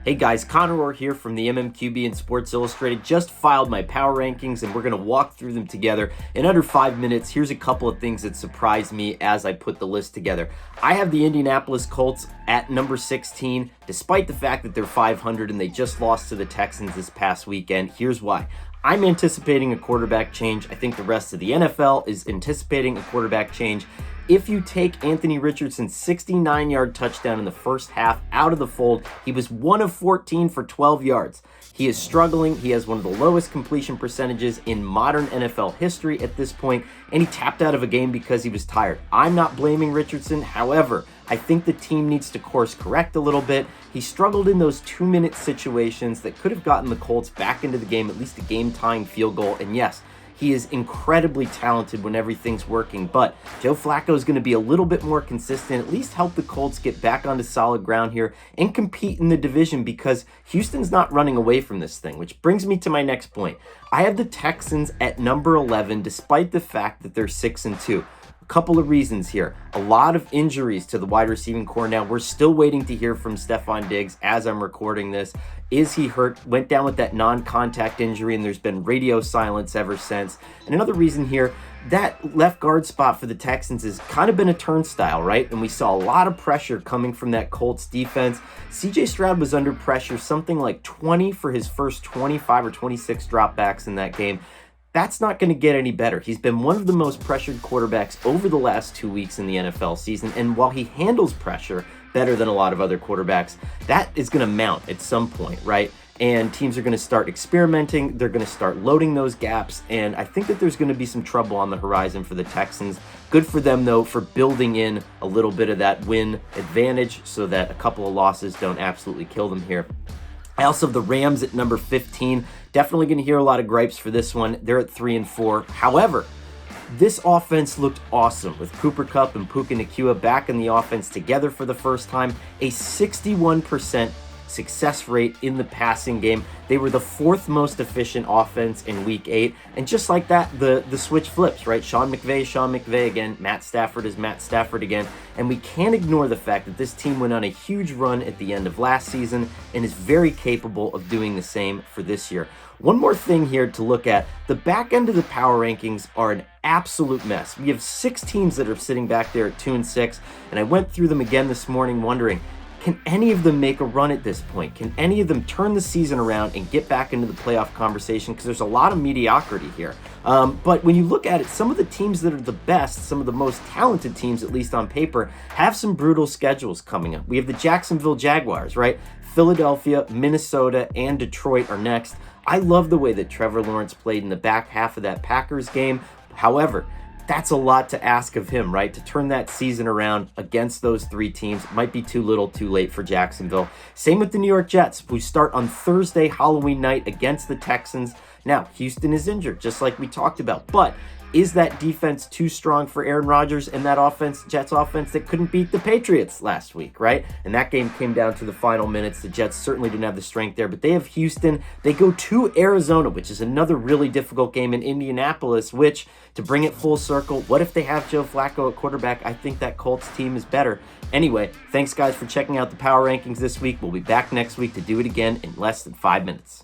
Hey guys, Conor Orr here from the MMQB and Sports Illustrated. Just filed my power rankings and we're going to walk through them together in under 5 minutes. Here's a couple of things that surprised me as I put the list together. I have the Indianapolis Colts at number 16, despite the fact that they're 500 and they just lost to the Texans this past weekend. Here's why. I'm anticipating a quarterback change. I think the rest of the NFL is anticipating a quarterback change. If you take Anthony Richardson's 69-yard touchdown in the first half out of the fold, he was 1 of 14 for 12 yards. He is struggling. He has one of the lowest completion percentages in modern NFL history at this point, and he tapped out of a game because he was tired. I'm not blaming Richardson. However, I think the team needs to course correct a little bit. He struggled in those 2-minute situations that could have gotten the Colts back into the game, at least a game-tying field goal. And yes, he is incredibly talented when everything's working, but Joe Flacco is going to be a little bit more consistent, at least help the Colts get back onto solid ground here and compete in the division because Houston's not running away from this thing, which brings me to my next point. I have the Texans at number 11, despite the fact that they're 6-2. Couple of reasons here. A lot of injuries to the wide receiving core now. We're still waiting to hear from Stephon Diggs as I'm recording this. Is he hurt? Went down with that non-contact injury and there's been radio silence ever since. And another reason here, that left guard spot for the Texans has kind of been a turnstile, right? And we saw a lot of pressure coming from that Colts defense. CJ Stroud was under pressure, something like 20 for his first 25 or 26 dropbacks in that game. That's not going to get any better. He's been one of the most pressured quarterbacks over the last 2 weeks in the NFL season, and while he handles pressure better than a lot of other quarterbacks, that is going to mount at some point, right? And teams are going to start experimenting. They're going to start loading those gaps, and I think that there's going to be some trouble on the horizon for the Texans. Good for them, though, for building in a little bit of that win advantage so that a couple of losses don't absolutely kill them here. I also have the Rams at number 15. Definitely going to hear a lot of gripes for this one. They're at 3-4. However, this offense looked awesome with Cooper Kupp and Puka Nacua back in the offense together for the first time. A 61% success rate in the passing game. They were the 4th most efficient offense in Week 8. And just like that, the switch flips, right? Sean McVay again. Matt Stafford is Matt Stafford again. And we can't ignore the fact that this team went on a huge run at the end of last season and is very capable of doing the same for this year. One more thing here to look at. The back end of the power rankings are an absolute mess. We have 6 teams that are sitting back there at 2-6. And I went through them again this morning wondering, can any of them make a run at this point? Can any of them turn the season around and get back into the playoff conversation? Because there's a lot of mediocrity here. But when you look at it, some of the teams that are the best, some of the most talented teams, at least on paper, have some brutal schedules coming up. We have the Jacksonville Jaguars, right? Philadelphia, Minnesota, and Detroit are next. I love the way that Trevor Lawrence played in the back half of that Packers game. However, that's a lot to ask of him, right? To turn that season around against those 3 teams might be too little too late for Jacksonville. Same with the New York Jets, who start on Thursday, Halloween night against the Texans. Now, Houston is injured, just like we talked about, but is that defense too strong for Aaron Rodgers and that offense, Jets offense that couldn't beat the Patriots last week, right? And that game came down to the final minutes. The Jets certainly didn't have the strength there, but they have Houston. They go to Arizona, which is another really difficult game, in Indianapolis, which, to bring it full circle, what if they have Joe Flacco at quarterback? I think that Colts team is better. Anyway, thanks guys for checking out the power rankings this week. We'll be back next week to do it again in less than 5 minutes.